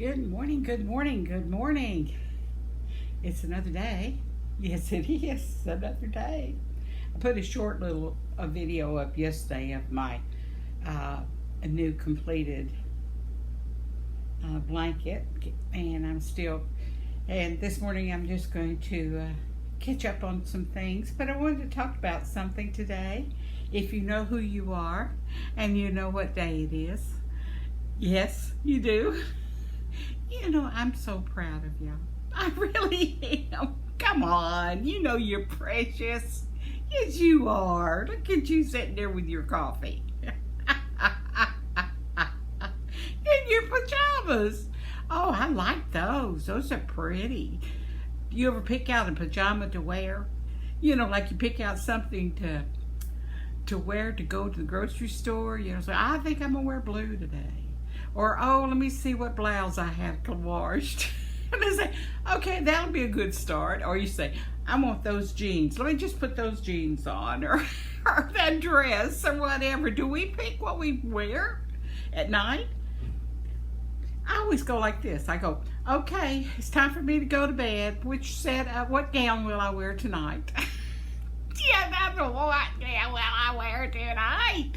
Good morning, good morning, good morning. It's another day. Yes, it is another day. I put a short little video up yesterday of my a new completed blanket, and this morning I'm just going to catch up on some things, but I wanted to talk about something today. If you know who you are and you know what day it is, yes, you do. You know, I'm so proud of you. I really am. Come on, you know you're precious. Yes, you are. Look at you sitting there with your coffee. In your pajamas. Oh, I like those. Those are pretty. You ever pick out a pajama to wear? You know, like you pick out something to wear to go to the grocery store. You know, so I think I'm going to wear blue today. Or, oh, let me see what blouse I have washed. And they say, okay, that'll be a good start. Or you say, I want those jeans. Let me just put those jeans on. Or that dress or whatever. Do we pick what we wear at night? I always go like this. I go, okay, it's time for me to go to bed. What gown will I wear tonight? Yeah, that's what gown will I wear tonight?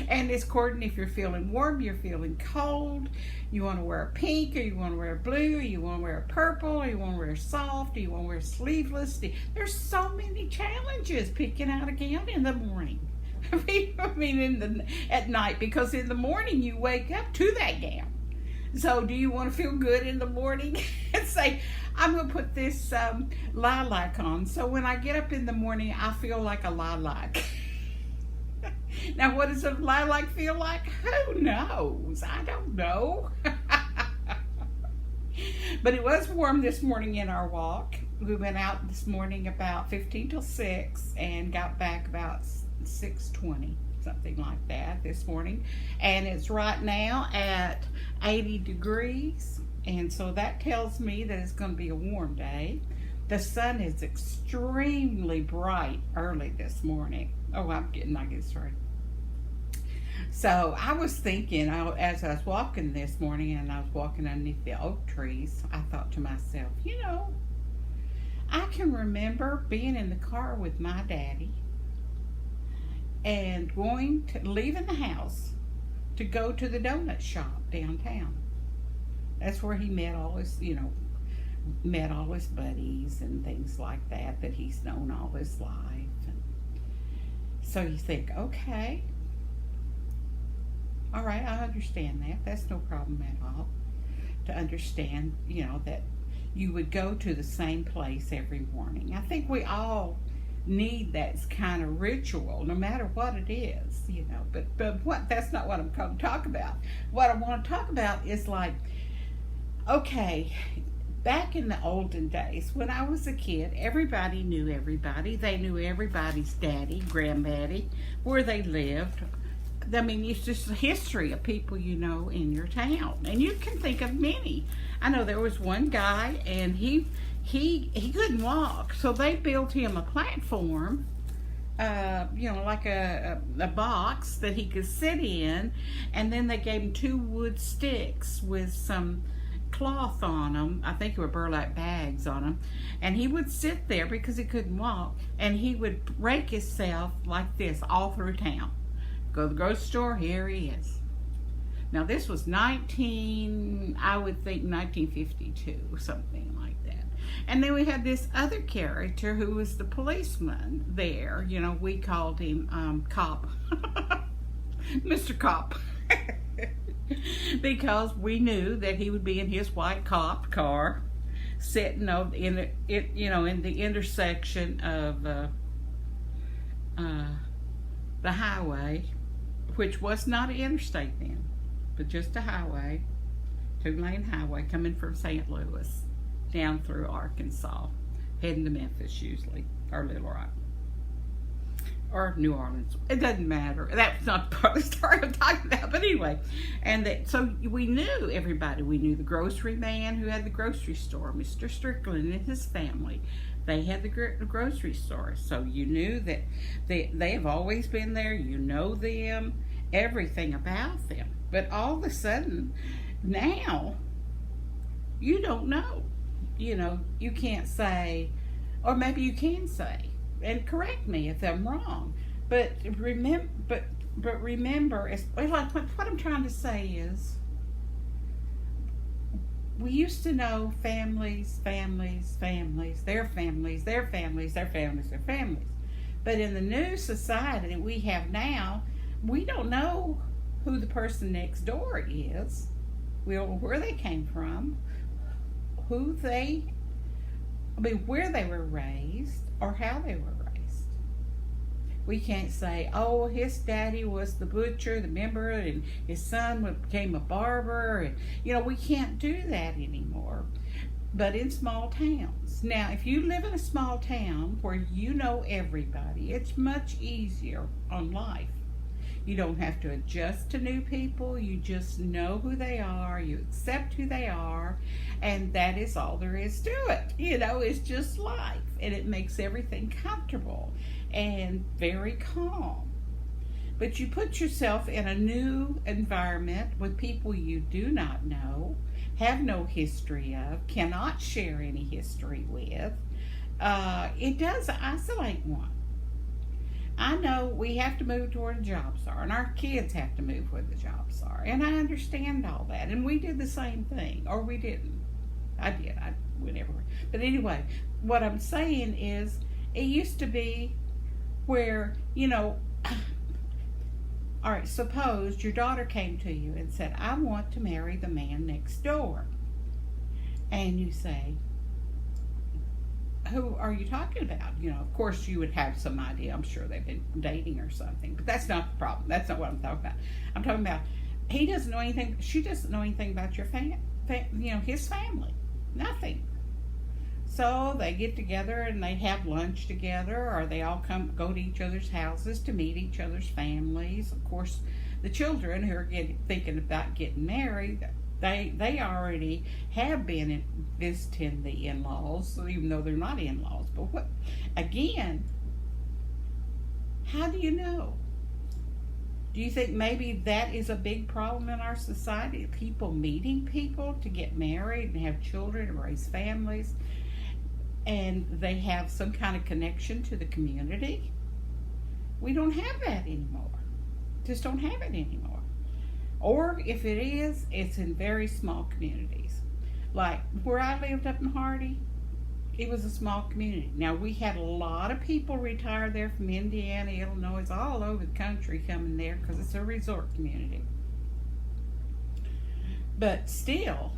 And it's according if you're feeling warm, you're feeling cold, you want to wear a pink, or you want to wear a blue, or you want to wear a purple, or you want to wear soft, or you want to wear sleeveless. There's so many challenges picking out a gown in the morning. At night, because in the morning you wake up to that gown. So do you want to feel good in the morning and say, I'm going to put this lilac on, so when I get up in the morning, I feel like a lilac. Now, what does a lilac feel like? Who knows? I don't know. But it was warm this morning in our walk. We went out this morning about 15 till 6 and got back about 6:20, something like that this morning. And it's right now at 80 degrees. And so that tells me that it's going to be a warm day. The sun is extremely bright early this morning. Oh, I get started. So I was thinking, as I was walking this morning and I was walking underneath the oak trees, I thought to myself, you know, I can remember being in the car with my daddy and leaving the house to go to the donut shop downtown. That's where he met all his buddies and things like that he's known all his life. And so you think, okay, all right, I understand that. That's no problem at all to understand, that you would go to the same place every morning. I think we all need that kind of ritual, no matter what it is, but that's not what I'm going to talk about. What I want to talk about is like, okay, back in the olden days, when I was a kid, everybody knew everybody. They knew everybody's daddy, granddaddy, where they lived. I mean, it's just the history of people in your town. And you can think of many. I know there was one guy, and he couldn't walk, so they built him a platform, like a box that he could sit in, and then they gave him 2 wood sticks with some cloth on them. I think it were burlap bags on them, and he would sit there because he couldn't walk, and he would rake himself like this all through town. Go to the grocery store, here he is. Now this was 1952, something like that. And then we had this other character who was the policeman there. We called him Cop. Mr. Cop. Because we knew that he would be in his white cop car, sitting in the intersection of the highway, which was not an interstate then, but just a highway, 2-lane highway coming from St. Louis down through Arkansas, heading to Memphis usually, or Little Rock, or New Orleans. It doesn't matter. That's not part of the story I'm talking about, but anyway. So we knew everybody. We knew the grocery man who had the grocery store, Mr. Strickland and his family. They had the grocery store, so you knew that they have always been there. You know them, everything about them. But all of a sudden, now, you don't know. You can't say, or maybe you can say, and correct me if I'm wrong. But remember, it's like what I'm trying to say is, we used to know families, their families, their families, their families, their families. But in the new society that we have now, we don't know who the person next door is. We don't know where they came from, where they were raised, or how they were raised. We can't say, oh, his daddy was the butcher, the member, and his son became a barber. And, we can't do that anymore. But in small towns. Now, if you live in a small town where you know everybody, it's much easier on life. You don't have to adjust to new people. You just know who they are. You accept who they are. And that is all there is to it. It's just life. And it makes everything comfortable and very calm. But you put yourself in a new environment with people you do not know, have no history of, cannot share any history with. It does isolate one. I know we have to move to where the jobs are, and our kids have to move where the jobs are, and I understand all that, and we did the same thing, or we didn't. I did. I went everywhere. But anyway, what I'm saying is, it used to be where, all right, suppose your daughter came to you and said, I want to marry the man next door. And you say, who are you talking about? Of course you would have some idea. I'm sure they've been dating or something. But that's not the problem. That's not what I'm talking about. I'm talking about he doesn't know anything. She doesn't know anything about your his family. Nothing. So they get together and they have lunch together, or they all go to each other's houses to meet each other's families. Of course, the children who are thinking about getting married, they already have been visiting the in-laws, even though they're not in-laws. But again, how do you know? Do you think maybe that is a big problem in our society? People meeting people to get married and have children and raise families, and they have some kind of connection to the community? We don't have that anymore. Just don't have it anymore. Or if it is, it's in very small communities. Like where I lived up in Hardy, it was a small community. Now, we had a lot of people retire there from Indiana, Illinois, all over the country coming there because it's a resort community. But still,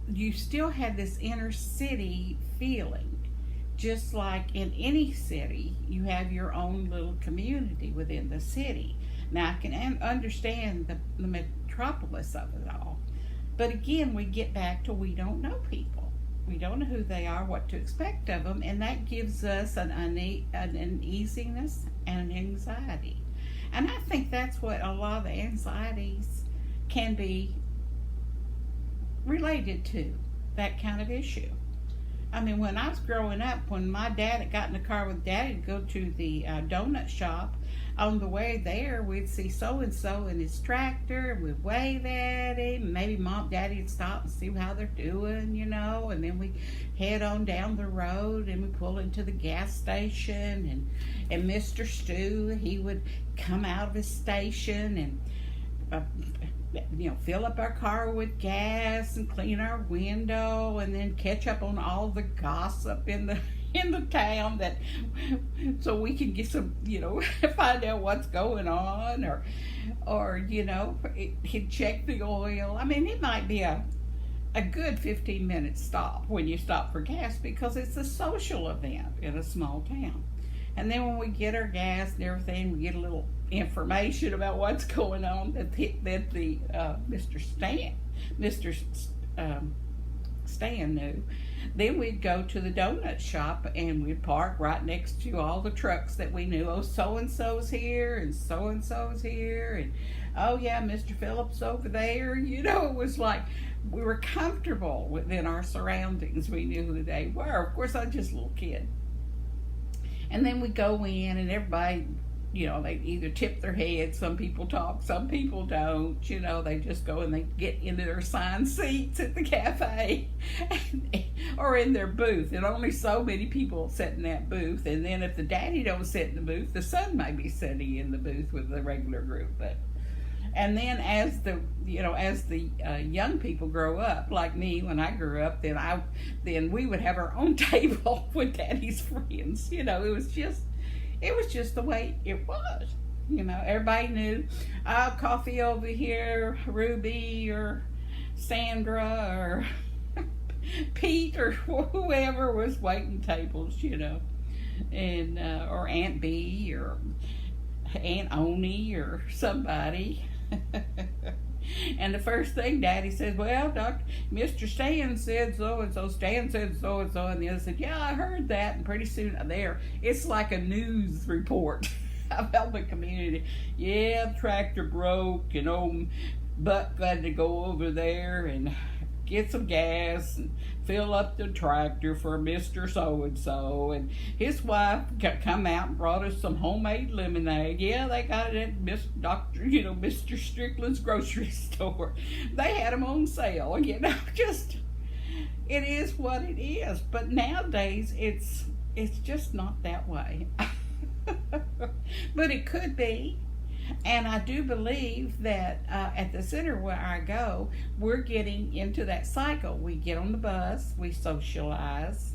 you still had this inner city feeling. Just like in any city, you have your own little community within the city. Now, I can understand the metropolis of it all. But again, we get back to we don't know people. We don't know who they are, what to expect of them, and that gives us an uneasiness and an anxiety. And I think that's what a lot of the anxieties can be related to, that kind of issue. I mean, when I was growing up, when my dad got in the car with Daddy to go to the donut shop, on the way there, we'd see so-and-so in his tractor, and we'd wave at him. Maybe Daddy would stop and see how they're doing, and then we head on down the road, and we pull into the gas station, and Mr. Stu, he would come out of his station and fill up our car with gas and clean our window, and then catch up on all the gossip in the town, so we can get some, find out what's going on, or he'd check the oil. I mean, it might be a good 15-minute stop when you stop for gas, because it's a social event in a small town. And then when we get our gas and everything, we get a little information about what's going on that the Mr. Stan knew. Then we'd go to the donut shop and we'd park right next to all the trucks that we knew. Oh, so-and-so's here and so-and-so's here, and oh yeah, Mr. Phillips over there. It was like we were comfortable within our surroundings. We knew who they were. Of course, I was just a little kid. And then we go in and everybody, they either tip their head. Some people talk, some people don't. They just go and they get into their assigned seats at the cafe or in their booth. And only so many people sit in that booth. And then if the daddy don't sit in the booth, the son may be sitting in the booth with the regular group. And then as the young people grow up, like me when I grew up, then we would have our own table with daddy's friends. It was just the way it was. Everybody knew, coffee over here, Ruby or Sandra or Pete or whoever was waiting tables, and or Aunt B or Aunt Oni or somebody. And the first thing Daddy said, well, Mr. Stan said so-and-so, Stan said so-and-so, and the other said, yeah, I heard that, and pretty soon it's like a news report about the community. Yeah, the tractor broke, and old Buck had to go over there and get some gas and fill up the tractor for Mr. So-and-so, and his wife come out and brought us some homemade lemonade. Yeah, they got it at Mr. Strickland's grocery store. They had them on sale, just, it is what it is. But nowadays, it's just not that way. But it could be. And I do believe that at the center where I go, we're getting into that cycle. We get on the bus, we socialize,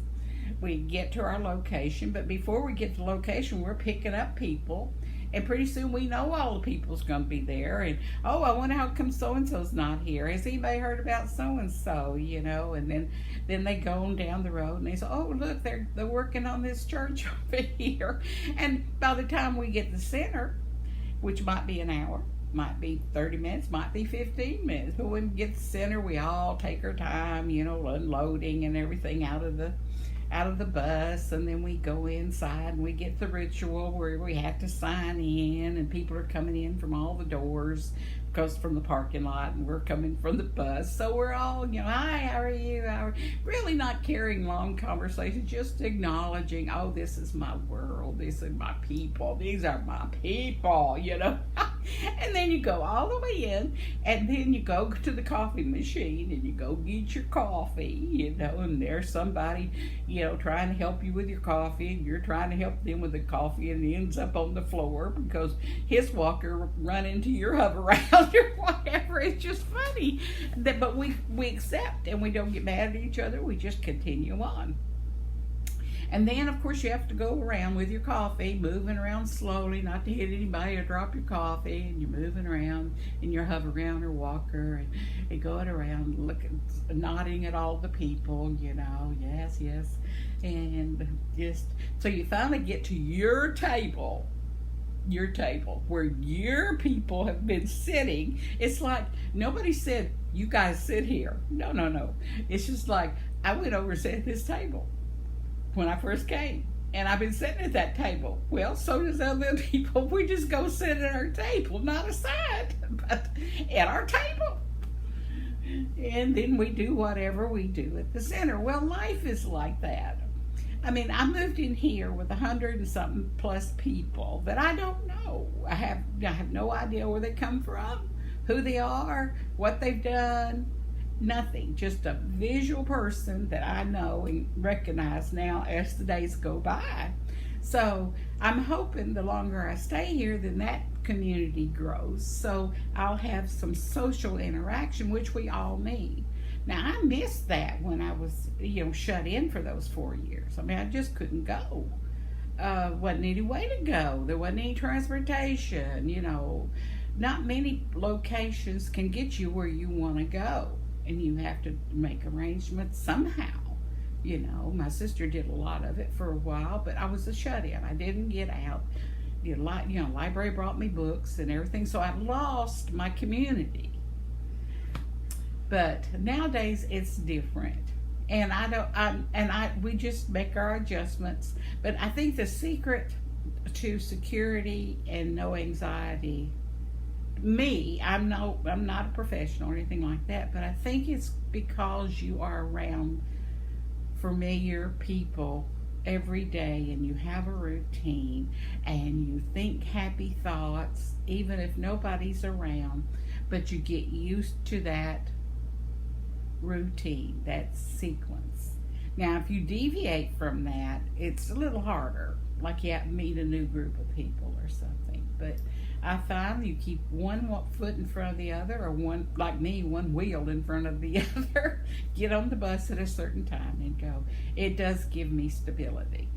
we get to our location, but before we get to the location, we're picking up people, and pretty soon we know all the people's going to be there, and I wonder how come so-and-so's not here. Has anybody heard about so-and-so, and then they go on down the road, and they say, oh, look, they're working on this church over here, and by the time we get to the center, which might be an hour, might be 30 minutes, might be 15 minutes. But when we get to the center, we all take our time, unloading and everything out of the bus, and then we go inside and we get the ritual where we have to sign in, and people are coming in from all the doors because from the parking lot, and we're coming from the bus. So we're all, hi, how are you? Really not carrying long conversations, just acknowledging, oh, this is my world, this is my people, these are my people, And then you go all the way in, and then you go to the coffee machine, and you go get your coffee, and there's somebody, trying to help you with your coffee, and you're trying to help them with the coffee, and it ends up on the floor because his walker run into your hover round or whatever. It's just funny. But we accept, and we don't get mad at each other. We just continue on. And then, of course, you have to go around with your coffee, moving around slowly, not to hit anybody or drop your coffee. And you're moving around in your hover round or walker, and going around, nodding at all the people, yes. And just, so you finally get to your table where your people have been sitting. It's like nobody said, you guys sit here. No. It's just like, I went over and sat at this table when I first came, and I've been sitting at that table. Well, so does other people. We just go sit at our table, not aside, but at our table. And then we do whatever we do at the center. Well, life is like that. I mean, I moved in here with 100 and something plus people that I don't know. I have no idea where they come from, who they are, what they've done. Nothing, just a visual person that I know and recognize now as the days go by. So I'm hoping the longer I stay here, then that community grows. So I'll have some social interaction, which we all need. Now, I missed that when I was, shut in for those 4 years. I mean, I just couldn't go. Wasn't any way to go. There wasn't any transportation, Not many locations can get you where you want to go. And you have to make arrangements somehow. My sister did a lot of it for a while, but I was a shut-in. I didn't get out. Library brought me books and everything, so I lost my community. But nowadays it's different, and we just make our adjustments. But I think the secret to security and no anxiety. I'm not a professional or anything like that, but I think it's because you are around familiar people every day and you have a routine and you think happy thoughts even if nobody's around, but you get used to that routine, that sequence. Now if you deviate from that, it's a little harder, like you have to meet a new group of people or something. But I find you keep one foot in front of the other, or one, like me, one wheel in front of the other. Get on the bus at a certain time and go. It does give me stability.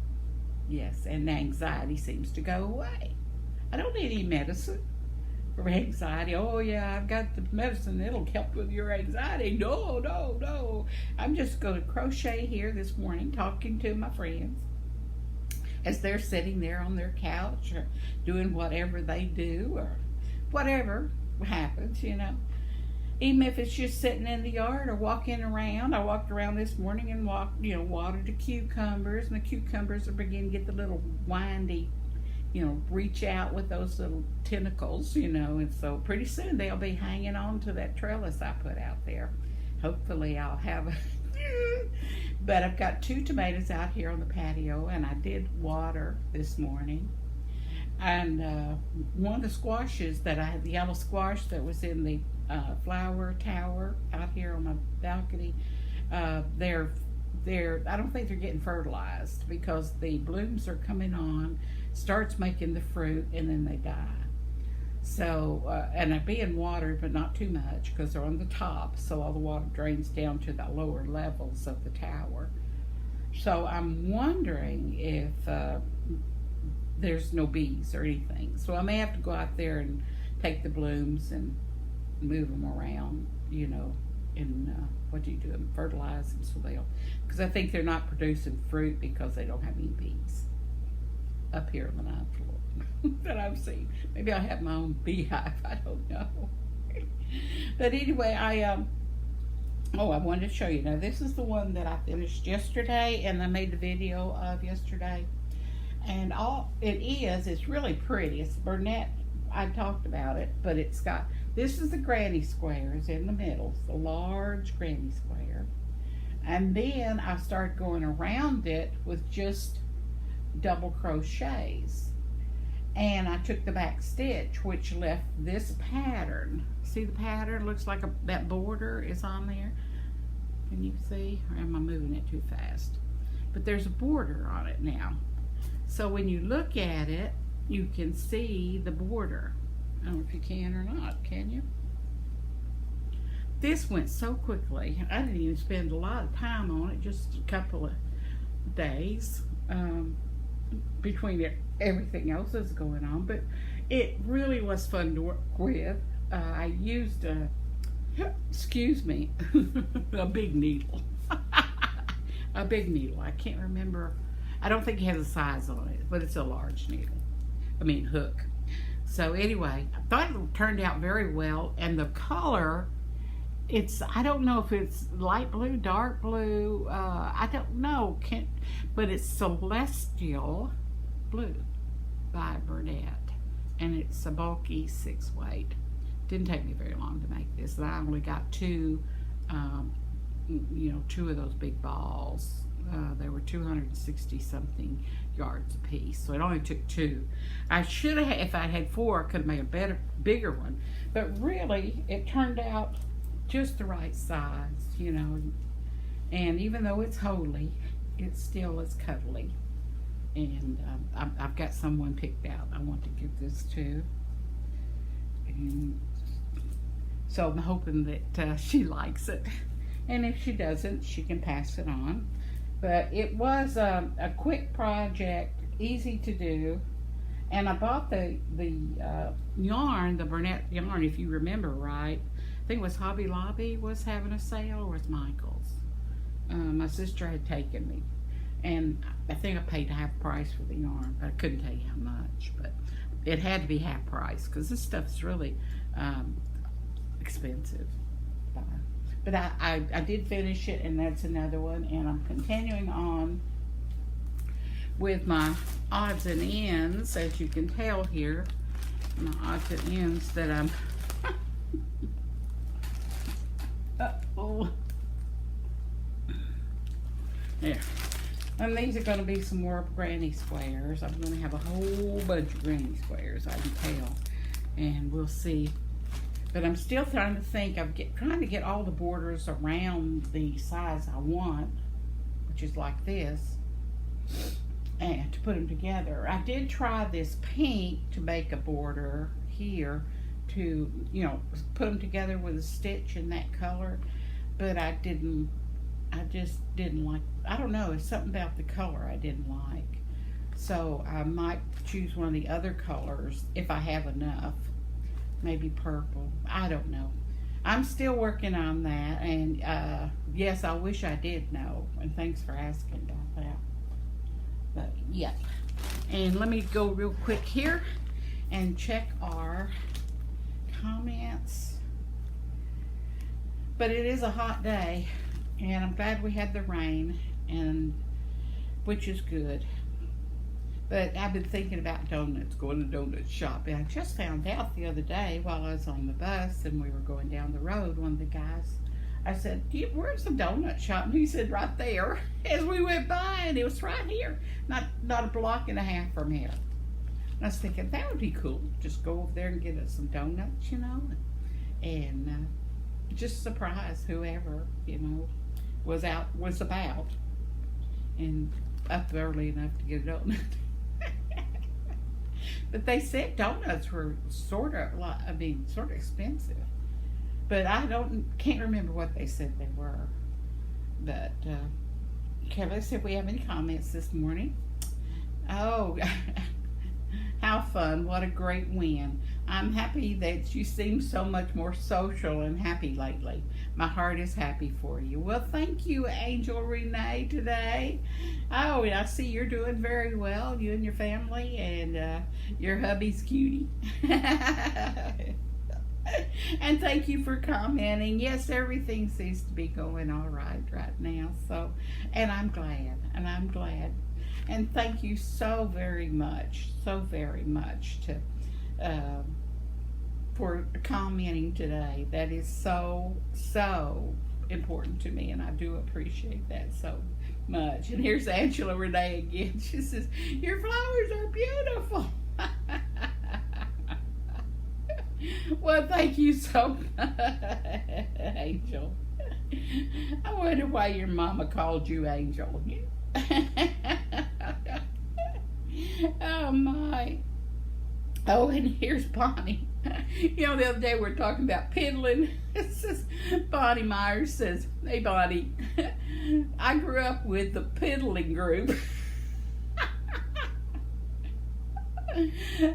Yes, and the anxiety seems to go away. I don't need any medicine for anxiety. Oh yeah, I've got the medicine, it'll help with your anxiety. No, no, no. I'm just going to crochet here this morning, talking to my friends as they're sitting there on their couch or doing whatever they do or whatever happens, you know. Even if it's just sitting in the yard or walking around. I walked around this morning and watered the cucumbers, and the cucumbers are beginning to get the little windy, reach out with those little tentacles, and so pretty soon they'll be hanging on to that trellis I put out there. Hopefully I'll have but I've got 2 tomatoes out here on the patio, and I did water this morning. And one of the squashes that I had, the yellow squash that was in the flower tower out here on my balcony, they're I don't think they're getting fertilized because the blooms are coming on, starts making the fruit, and then they die. So, and they're being watered, but not too much because they're on the top, so all the water drains down to the lower levels of the tower. So I'm wondering if there's no bees or anything. So I may have to go out there and take the blooms and move them around, and what do you do? Fertilize them so because I think they're not producing fruit because they don't have any bees up here on the 9th floor that I've seen. Maybe I'll have my own beehive. I don't know. But anyway, I wanted to show you. Now, this is the one that I finished yesterday, and I made the video of yesterday. And it's really pretty. It's Burnett. I talked about it, but this is the granny squares in the middle, the large granny square. And then I started going around it with just double crochets. And I took the back stitch, which left this pattern. See the pattern? Looks like that border is on there. Can you see? Or am I moving it too fast? But there's a border on it now. So when you look at it, you can see the border. I don't know if you can or not, can you? This went so quickly. I didn't even spend a lot of time on it, just a couple of days between everything else that's going on. But it really was fun to work with. I used a big needle. A big needle. I can't remember. I don't think it has a size on it, but it's a large needle. Hook. So anyway, I thought it turned out very well, and the color, I don't know if it's light blue, dark blue, I don't know, but it's Celestial Blue by Burnett, and it's a bulky 6-weight. Didn't take me very long to make this. I only got 2 of those big balls. They were 260 something yards a piece, so it only took 2. I should have, if I had 4, I could have made a bigger one, but really it turned out just the right size, and even though it's holy, it still is cuddly. And I've got someone picked out I want to give this to, and so I'm hoping that she likes it, and if she doesn't, she can pass it on. But it was a quick project, easy to do, and I bought the yarn, the Burnett yarn, if you remember right. I think it was Hobby Lobby was having a sale, or was Michael's. My sister had taken me, and I think I paid half price for the yarn, but I couldn't tell you how much. But it had to be half price because this stuff's really expensive. But I did finish it, and that's another one, and I'm continuing on with my odds and ends, as you can tell here, my odds and ends that I'm there. And these are going to be some more granny squares. I'm going to have a whole bunch of granny squares, I can tell. And we'll see. But I'm still trying to think. Trying to get all the borders around the size I want, which is like this, and to put them together. I did try this pink to make a border here to, put them together with a stitch in that color, but I just didn't like, I don't know, it's something about the color I didn't like. So I might choose one of the other colors if I have enough. Maybe purple. I don't know. I'm still working on that. And yes, I wish I did know. And thanks for asking about that. But yeah. And let me go real quick here and check our comments. But it is a hot day. And I'm glad we had the rain, which is good. But I've been thinking about donuts, going to donut shopping. I just found out the other day while I was on the bus and we were going down the road, one of the guys, I said, where's the donut shop? And he said, right there. As we went by, and it was right here, not a block and a half from here. And I was thinking, that would be cool. Just go over there and get us some donuts, and just surprise whoever, was about and up early enough to get a donut. But they said donuts were sort of expensive. But I can't remember what they said they were. But okay, let's see if we have any comments this morning. Oh, how fun. What a great win. I'm happy that you seem so much more social and happy lately. My heart is happy for you. Well, thank you, Angel Renee, today. Oh, and I see you're doing very well, you and your family, and your hubby's cutie. And thank you for commenting. Yes, everything seems to be going all right now. So, and I'm glad. And thank you so very much for commenting today. That is so important to me, and I do appreciate that so much. And here's Angela Renee again. She says, your flowers are beautiful. Well, thank you so much, Angel. I wonder why your mama called you Angel. Oh my. Oh, and here's Bonnie. The other day we were talking about piddling. It says, Bonnie Myers says, hey Bonnie, I grew up with the piddling group.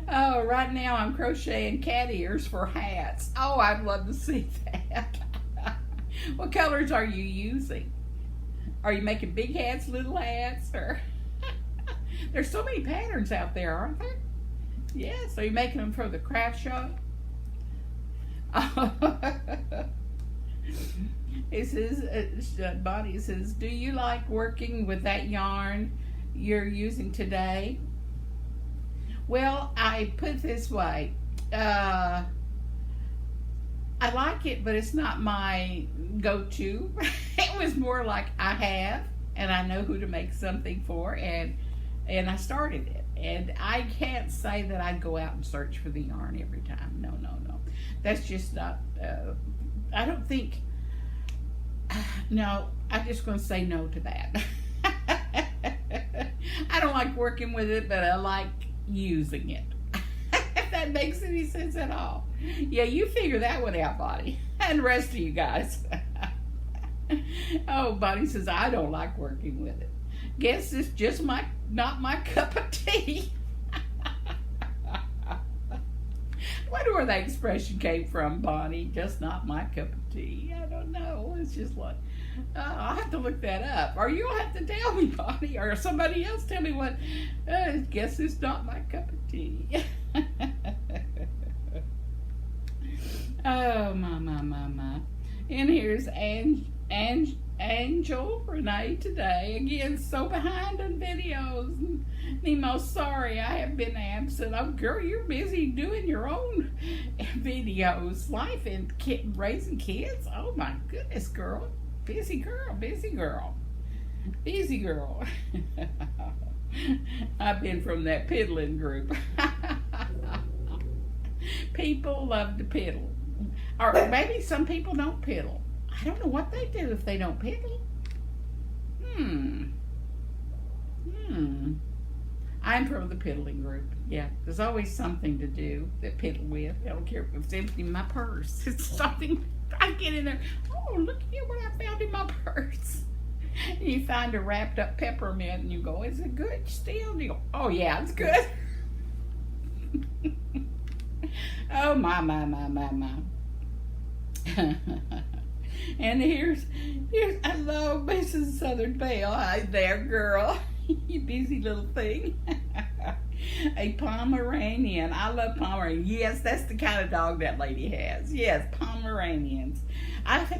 Oh, right now I'm crocheting cat ears for hats. Oh, I'd love to see that. What colors are you using? Are you making big hats, little hats, or there's so many patterns out there, aren't there? Yes. Are you making them for the craft show? It says, Bonnie says, do you like working with that yarn you're using today? Well, I put it this way. I like it, but it's not my go-to. It was more like I have, and I know who to make something for, and I started it. And I can't say that I go out and search for the yarn every time. No. That's just not, I don't think, no, I'm just going to say no to that. I don't like working with it, but I like using it. If that makes any sense at all. Yeah, you figure that one out, Bonnie. And the rest of you guys. Oh, Bonnie says, I don't like working with it. Guess it's just not my cup of tea. I wonder where that expression came from, Bonnie. Just not my cup of tea. I don't know. It's just like, I'll have to look that up. Or you'll have to tell me, Bonnie. Or somebody else tell me what. I guess it's not my cup of tea. Oh, my. And here's Angel Renee today. Again, so behind on videos. Nemo, sorry I have been absent. Oh, girl, you're busy doing your own videos. Life and raising kids. Oh, my goodness, girl. Busy girl. Easy girl. I've been from that piddling group. People love to piddle. Or maybe some people don't piddle. I don't know what they do if they don't piddle. I'm from the piddling group. Yeah, there's always something to do that piddle with. I don't care if it's empty in my purse. It's something. I get in there. Oh, look here what I found in my purse. And you find a wrapped up peppermint and you go, is it good still? And you go, oh yeah, it's good. Oh my. And here's I love Mrs. Southern Belle. Hi there, girl. You busy little thing. A Pomeranian. I love Pomeranian. Yes, that's the kind of dog that lady has. Yes, Pomeranians. I've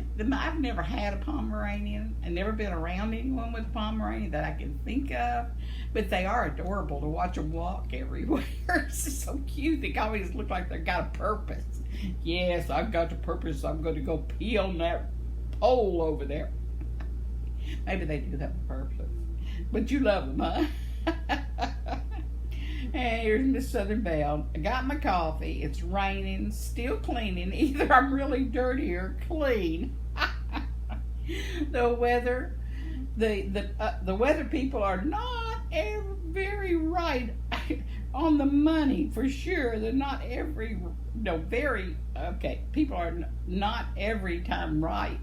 never had a Pomeranian. I've never been around anyone with a Pomeranian that I can think of. But they are adorable to watch them walk everywhere. It's just so cute. They always look like they've got a purpose. Yes, I've got a purpose. I'm going to go pee on that pole over there. Maybe they do have a purpose. But you love them, huh? And here's Miss Southern Belle. I got my coffee. It's raining. Still cleaning. Either I'm really dirty or clean. The weather people are not very right on the money for sure. They're not people are not every time right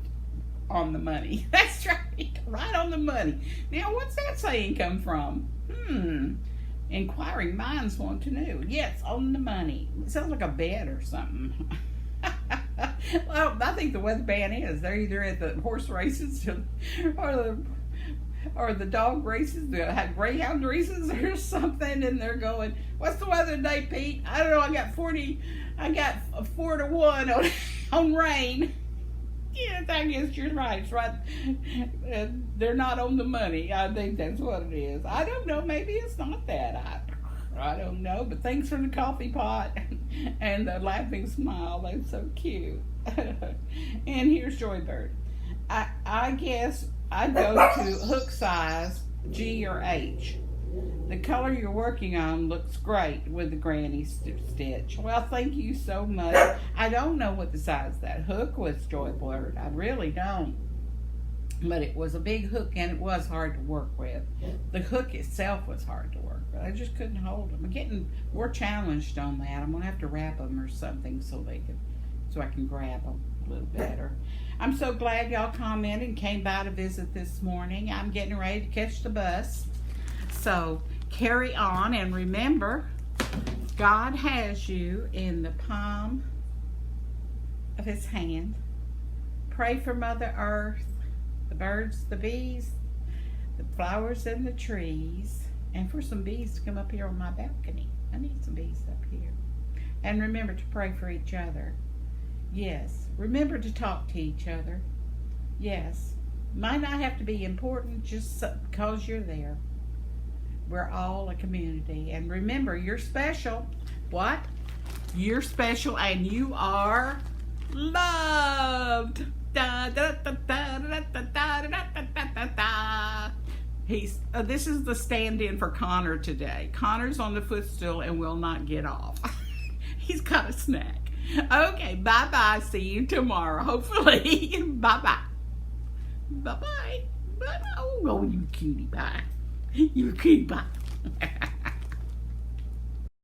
on the money. That's right. Right on the money. Now, what's that saying come from? Inquiring minds want to know. Yes, on the money. It sounds like a bet or something. Well, I think the weatherman is. They're either at the horse races or the dog races, the greyhound races or something, and they're going, what's the weather today, Pete? I don't know, I got 4 to 1 on rain. Yes, I guess you're right. It's right. They're not on the money. I think that's what it is. I don't know. Maybe it's not that. I don't know. But thanks for the coffee pot and the laughing smile. That's so cute. And here's Joybird. I guess I go to hook size G or H. The color you're working on looks great with the granny stitch. Well, thank you so much. I don't know what the size that hook was, Joybird. I really don't. But it was a big hook and it was hard to work with. The hook itself was hard to work with. I just couldn't hold them. I'm getting more challenged on that. I'm going to have to wrap them or something so I can grab them a little better. I'm so glad y'all commented and came by to visit this morning. I'm getting ready to catch the bus. So carry on, and remember, God has you in the palm of his hand. Pray for Mother Earth, the birds, the bees, the flowers and the trees, and for some bees to come up here on my balcony. I need some bees up here. And remember to pray for each other. Yes, remember to talk to each other. Yes, might not have to be important just because you're there. We're all a community. And remember, you're special. What? You're special and you are loved. Da, da, da, da, da, da, da, da, da, da. This is the stand-in for Connor today. Connor's on the footstool and will not get off. He's got a snack. Okay, bye-bye. See you tomorrow, hopefully. Bye-bye. Bye-bye. Bye-bye. Oh, you cutie. Bye. You cutie. Bye.